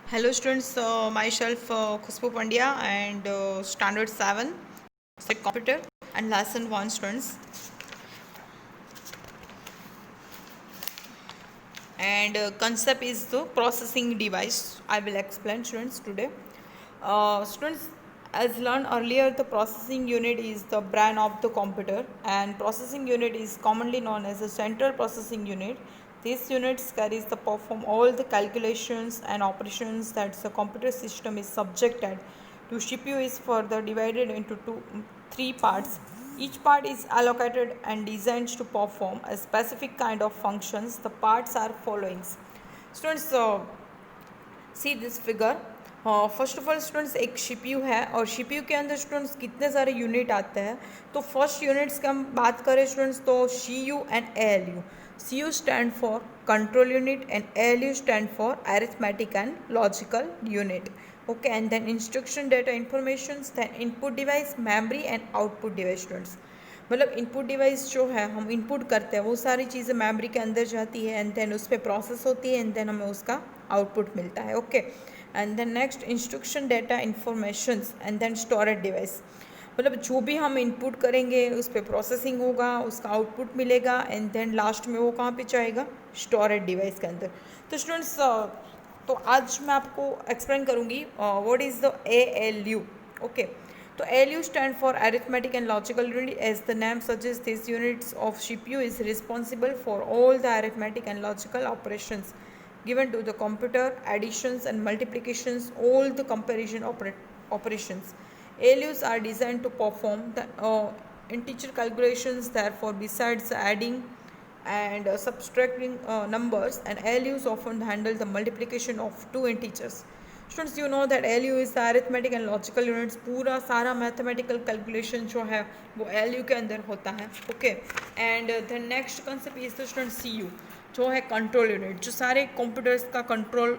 Hello students, myself Khushbu Pandya and Standard 7, Subject Computer and Lesson 1 students. And concept is the processing device. I will explain students today. Students, as learned earlier, the processing unit is the brain of the computer, and processing unit is commonly known as the central processing unit. These units carries the perform all the calculations and operations that the computer system is subjected to. CPU is further divided into three parts. Each part is allocated and designed to perform a specific kind of functions. The parts are following. Students, see this figure. First of all students एक CPU है और CPU के अंदर students कितने सारे unit आते हैं. तो फर्स्ट यूनिट्स की हम बात करें स्टूडेंट्स तो CU and ALU. CU stand for control unit and ALU stand for arithmetic and logical unit. Okay, and then instruction data information, then input device, memory and output device. Students मतलब input device जो है हम input करते हैं वो सारी चीज़ें memory के अंदर जाती है एंड देन उस पर प्रोसेस होती है एंड देन हमें उसका आउटपुट मिलता है. Okay, and then next instruction data informations and then storage device. मतलब जो भी हम इनपुट करेंगे उस पर प्रोसेसिंग होगा, उसका आउटपुट मिलेगा एंड देन लास्ट में वो कहाँ पे जाएगा, स्टोरेज डिवाइस के अंदर. तो स्टूडेंट्स तो आज मैं आपको एक्सप्लेन करूँगी what is the ALU. Okay, तो ALU stand for arithmetic and logical unit. As the name suggests, these units of CPU is responsible for all the arithmetic and logical operations given to the computer, additions and multiplications, all the comparison operations. ALUs are designed to perform the integer calculations. Therefore, besides adding and subtracting numbers, and ALUs often handle the multiplication of two integers. Students you know that ALU is the arithmetic and logical units. पूरा सारा mathematical calculation जो है वो ALU के अंदर होता है. Okay, and the next concept is the student CU जो है कंट्रोल यूनिट, जो सारे कंप्यूटर्स का कंट्रोल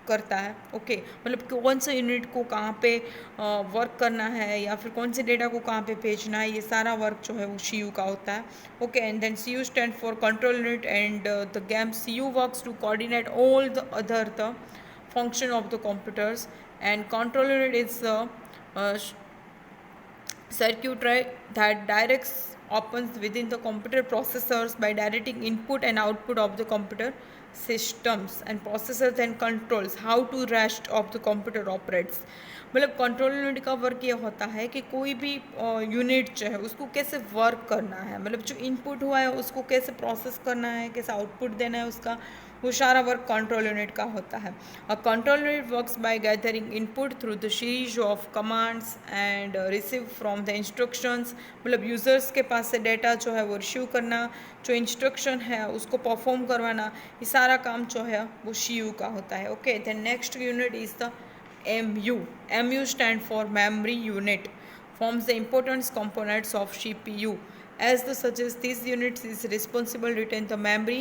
करता है. ओके, मतलब कौन से यूनिट को कहाँ पे वर्क करना है या फिर कौन से डेटा को कहाँ पे भेजना है, ये सारा वर्क जो है वो CU का होता है. Okay, and then CU stand for control unit and the game CU works to coordinate all the other the function of the computers, and control unit is a circuitry that directs opens within the computer processors by directing input and output of the computer systems, and processor then controls how to rest of the computer operates. मतलब control unit का work ये होता है कि कोई भी unit जो है उसको कैसे वर्क करना है, मतलब जो इनपुट हुआ है उसको कैसे प्रोसेस करना है, कैसे आउटपुट देना है उसका, वो सारा वर्क कंट्रोल यूनिट का होता है. A control unit works by gathering input through the series of commands and receive from the instructions. मतलब यूज़र्स के पास से डेटा जो है वो रिसीव करना, जो इंस्ट्रक्शन है उसको परफॉर्म करवाना, ये सारा काम जो है वो CU का होता है. Okay, then next unit is the MU. MU stand for memory unit, forms the important components of CPU. As the suggests, these units is responsible to retain the memory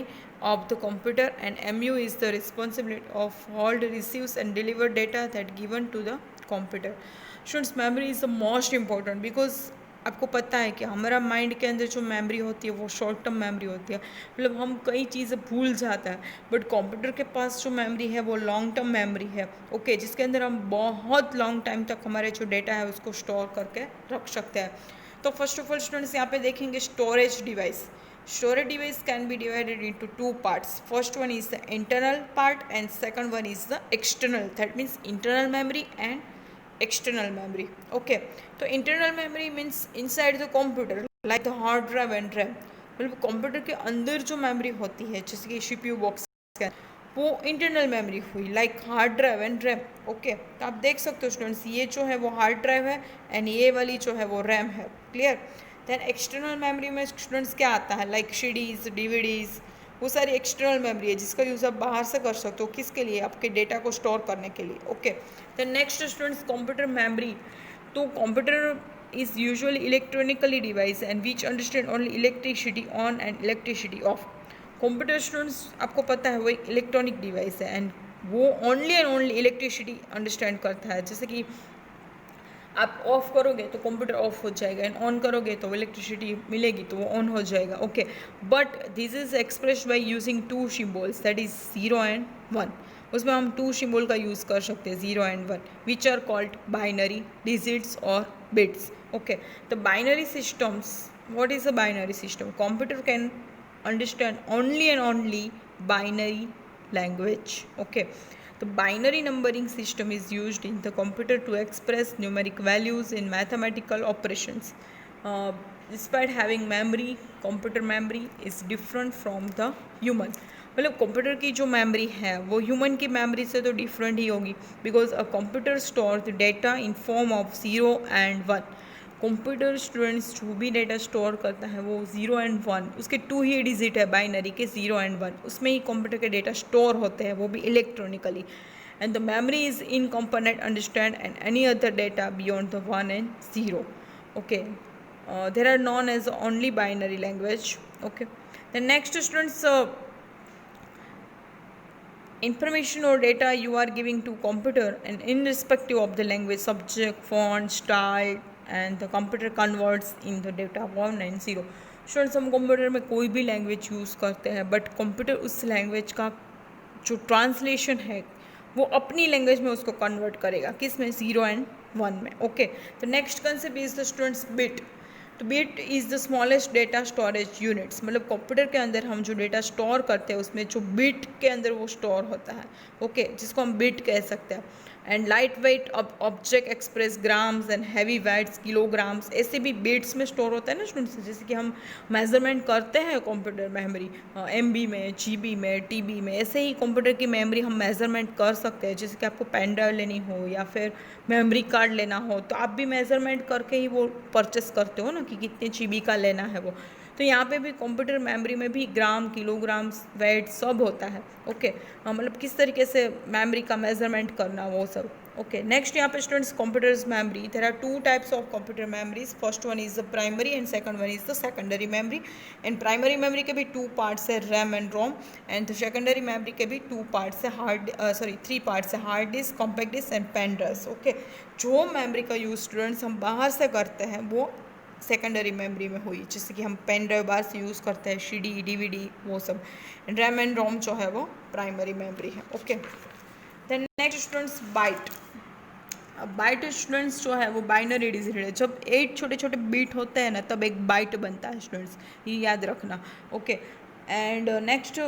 of the computer, and MU is the responsibility of hold, receives and deliver data that given to the computer. Students, memory is the most important because आपको पता है कि हमारा mind के अंदर जो memory होती है वो शॉर्ट टर्म मेमोरी होती है. मतलब हम कई चीज़ें भूल जाता है, बट कंप्यूटर के पास जो मेमोरी है वो लॉन्ग टर्म मेमोरी है. ओके, जिसके अंदर हम बहुत लॉन्ग टाइम तक हमारे जो डेटा है उसको स्टोर करके रख सकते हैं. तो फर्स्ट ऑफ ऑल स्टूडेंट्स यहाँ पे देखेंगे storage device. Storage device can be divided into two parts. First one is the internal part and second one is the external. That means internal memory and external memory. Okay, तो internal memory means inside the computer like the hard drive and RAM. मतलब computer के अंदर जो memory होती है जैसे कि CPU box का, वो इंटरनल मेमोरी हुई like hard drive and RAM. Okay, तो आप देख सकते हो स्टूडेंट्स ये जो है वो हार्ड ड्राइव है एंड ये वाली जो है वो रैम है. क्लियर. देन एक्सटर्नल मेमोरी में स्टूडेंट्स क्या आता है लाइक CDs, DVDs, वो सारी एक्सटर्नल मेमोरी है जिसका यूज़ आप बाहर से कर सकते हो. किसके लिए, आपके डेटा को स्टोर करने के लिए. Okay, then next students computer memory. तो computer is usually electronically device and which understand only electricity on and electricity off. Computer students आपको पता है वो एक इलेक्ट्रॉनिक डिवाइस है एंड वो only and only electricity understand करता है. जैसे कि आप ऑफ करोगे तो कंप्यूटर ऑफ हो जाएगा एंड ऑन करोगे तो इलेक्ट्रिसिटी मिलेगी तो वो ऑन हो जाएगा. Okay, but this is expressed by using two symbols that is 0 and 1. उसमें हम 2 सिंबल का यूज़ कर सकते हैं, 0 and 1, which are called binary digits और बिट्स. ओके, तो binary systems, what is a binary system? Computer can understand only and only binary language. Okay, the binary numbering system is used in the computer to express numeric values in mathematical operations. Despite having memory, computer memory is different from the human. मतलब computer की जो memory है वो human की memory से तो different ही होगी, because a computer store the data in form of 0 and 1. Computer students जो भी डेटा स्टोर करता है वो 0 and 1, उसके 2 ही डिजिट है बाइनरी के, 0 and 1, उसमें ही कंप्यूटर के डेटा स्टोर होते हैं, वो भी electronically. And the memory is in component understand and any other data beyond the 1 and 0. Okay, there are known as only binary language. Okay, the next students, information or data you are giving to computer and irrespective of the language, subject, font, style, and the computer converts in the data 1 and 0. Students, हम computer में कोई भी language use करते हैं, but computer उस language का जो translation है वो अपनी लैंग्वेज में उसको कन्वर्ट करेगा, किस में, 0 and 1 में. ओके, तो next concept is the students bit. तो bit is the smallest data storage units, मतलब कंप्यूटर के अंदर हम जो डेटा स्टोर करते हैं उसमें जो बिट के अंदर वो स्टोर होता है. ओके, जिसको हम बिट कह सकते हैं. And light weight object express grams and heavy weights kilograms, ऐसे भी बिट्स में स्टोर होता है ना स्टूडेंट्स. जैसे कि हम मेजरमेंट करते हैं कंप्यूटर मेमोरी MB में, GB में, TB में, ऐसे ही कंप्यूटर की मेमोरी हम मेजरमेंट कर सकते हैं. जैसे कि आपको पेन ड्राइव लेनी हो या फिर मेमोरी कार्ड लेना हो तो आप भी मेजरमेंट करके ही वो परचेस करते हो ना कि कितने GB का लेना है वो. तो यहाँ पे भी कंप्यूटर मेमोरी में भी ग्राम, किलोग्राम, वेट सब होता है. ओके, मतलब किस तरीके से मेमोरी का मेजरमेंट करना वो सब. ओके, नेक्स्ट यहाँ पे students computers memory. There are 2 types of computer memories. First one is the primary and second one is the secondary memory. And primary memory के भी 2 पार्ट्स है, RAM and ROM. And secondary memory के भी 2 parts है, 3 parts है, hard disk, compact disk and pen drive. Okay, जो memory का use students हम बाहर से करते हैं वो सेकेंडरी मेमोरी में हुई, जैसे कि हम पेन ड्राइव बाहर से यूज़ करते हैं, CD, DVD, वो सब. रैम एंड रोम जो है वो प्राइमरी मेमोरी है. Okay, then next students byte. Byte students जो है वो बाइनरी डिजिट है. जब 8 छोटे छोटे बीट होते हैं ना तब एक बाइट बनता है स्टूडेंट्स, ये याद रखना. ओके, एंड नेक्स्ट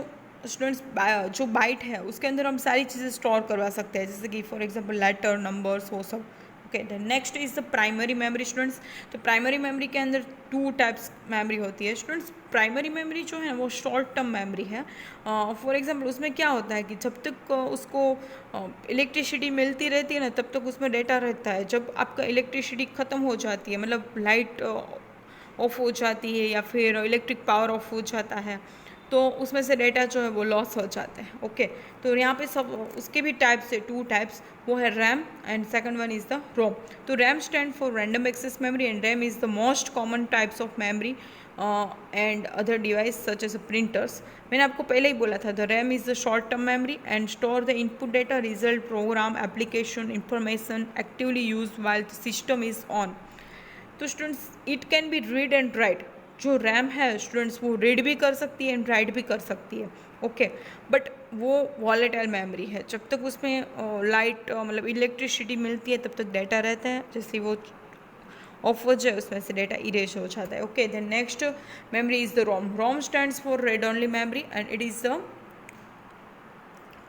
स्टूडेंट्स, जो बाइट है उसके अंदर हम सारी चीज़ें स्टोर करवा सकते हैं, जैसे कि फॉर एग्जांपल लेटर, नंबर्स, वो सब. Okay, the next is the primary memory students. तो प्राइमरी मेमोरी के अंदर 2 टाइप्स मेमोरी होती है स्टूडेंट्स. प्राइमरी मेमोरी जो है वो शॉर्ट टर्म मेमोरी है. फॉर एग्जांपल उसमें क्या होता है कि जब तक उसको इलेक्ट्रिसिटी मिलती रहती है ना तब तक उसमें डेटा रहता है. जब आपका इलेक्ट्रिसिटी ख़त्म हो जाती है, मतलब लाइट ऑफ हो जाती है या फिर इलेक्ट्रिक पावर ऑफ हो जाता है, तो उसमें से डेटा जो है वो लॉस हो जाते हैं. ओके, तो यहाँ पे सब उसके भी टाइप्स है, 2 टाइप्स, वो है RAM and second one is the ROM. तो RAM stand for random access memory and RAM is the most common types of memory and other device such as printers. मैंने आपको पहले ही बोला था, the RAM is the short term memory and store the input data, result, program, application, information actively use while the system is on. तो students it can be read and right. जो RAM है students वो read भी कर सकती है and right भी कर सकती है. ओके, बट वो वॉलेटाइल मेमोरी है. जब तक उसमें लाइट मतलब इलेक्ट्रिसिटी मिलती है तब तक डेटा रहता है, जैसे वो ऑफ हो जाए उसमें से डेटा इरेज हो जाता है. Okay, then next memory is the ROM. ROM stands for read only memory and it is the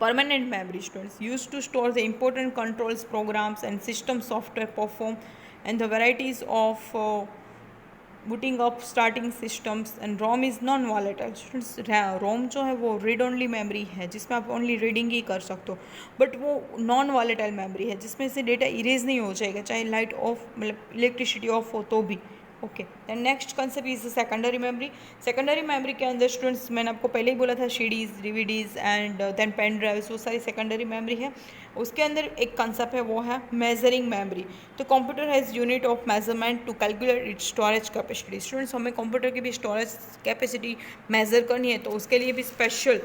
permanent memory students used to store the important controls, programs and system software perform and the varieties of booting up starting systems. and ROM is non volatile students. ROM जो है वो read only memory है जिसमें आप only reading ही कर सकते हो, but वो नॉन वॉलेटाइल मेमोरी है जिसमें से डेटा इरेज नहीं हो जाएगा चाहे लाइट ऑफ मतलब इलेक्ट्रिसिटी ऑफ हो तो भी. Okay, then next concept is secondary memory. Secondary memory के अंदर स्टूडेंट्स मैंने आपको पहले ही बोला था CDs, DVDs and then pen drives, वो सारी सेकेंडरी मेमोरी है. उसके अंदर एक कंसेप्ट है वो है मेजरिंग मेमोरी. तो computer has unit of measurement to calculate its storage capacity. Students हमें कंप्यूटर की भी स्टोरेज कैपेसिटी मेज़र करनी है तो उसके लिए भी special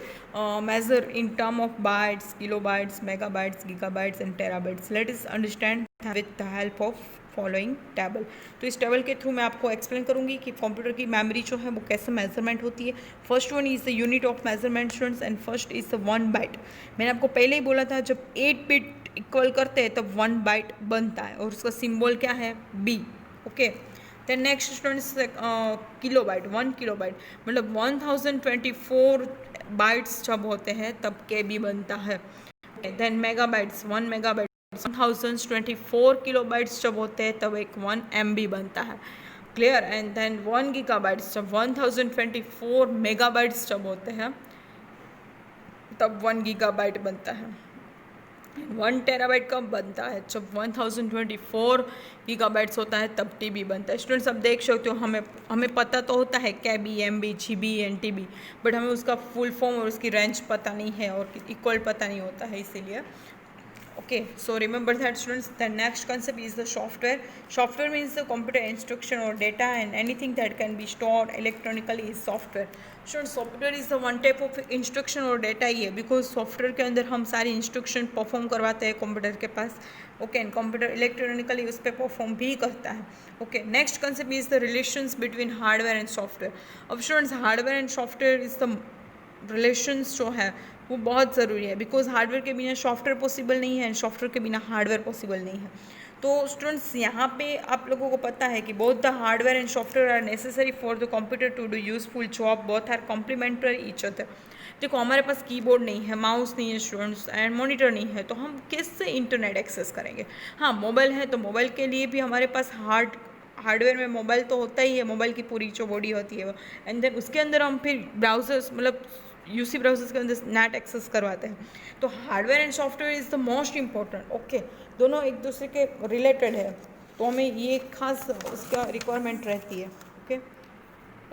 measure in term of bytes, kilobytes, megabytes, gigabytes and terabytes. Let is understand with the help of following table. तो इस टेबल के थ्रू मैं आपको एक्सप्लेन करूँगी कि कंप्यूटर की मेमोरी जो है वो कैसे मेजरमेंट होती है। First one is the unit of measurement students and first is the 1 byte. मैंने आपको पहले ही बोला था जब 8 बिट इक्वल करते हैं तब 1 बाइट बनता है और उसका सिंबल क्या है, B. Okay, then next students kilobyte, 1 kilobyte मतलब 1024 बाइट्स जब होते हैं तब के बी बनता है। देन मेगाबाइट्स, 1 मेगाबाइट 1024 किलोबाइट्स जब होते हैं तब एक 1 MB बनता है। क्लियर। एंड देन 1 गीगाबाइट्स जब 1024 मेगाबाइट्स जब होते हैं तब 1 गीगाबाइट बनता है। 1 टेराबाइट कब बनता है, जब 1024 गीगाबाइट्स होता है तब TB बनता है। स्टूडेंट्स अब देख सकते हो हमें पता तो होता है KB, MB, GB and TB, but हमें उसका फुल फॉर्म और उसकी रेंज पता नहीं है और इक्वल पता नहीं होता है, इसीलिए okay. So remember that students. The next concept is the software. Software means the computer instruction or data and anything that can be stored electronically is software. Students, software is the one type of instruction or data ही है, because software के अंदर हम सारी instruction perform करवाते हैं computer के पास। Okay, and computer electronically उस पर परफॉर्म भी करता है। Okay, next concept is the relations between hardware and software. अब students hardware and software is the relations जो है वो बहुत ज़रूरी है, बिकॉज हार्डवेयर के बिना सॉफ्टवेयर पॉसिबल नहीं है एंड सॉफ्टवेयर के बिना हार्डवेयर पॉसिबल नहीं है। तो स्टूडेंट्स यहाँ पे आप लोगों को पता है कि both the hardware and software are necessary for the computer to do useful job, both are complementary each other. देखो हमारे पास कीबोर्ड नहीं है, माउस नहीं है स्टूडेंट्स, एंड मॉनिटर नहीं है, तो हम किससे इंटरनेट एक्सेस करेंगे। हाँ, मोबाइल है तो मोबाइल के लिए भी हमारे पास हार्डवेयर में मोबाइल तो होता ही है, मोबाइल की पूरी जो बॉडी होती है वो, एंड देन उसके अंदर हम फिर ब्राउजर्स मतलब UC ब्राउजर्स के अंदर नेट एक्सेस करवाते हैं। तो hardware and software is the most important. Okay, दोनों एक दूसरे के रिलेटेड है, तो हमें ये खास उसका रिक्वायरमेंट रहती है।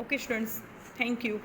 Okay students, thank you.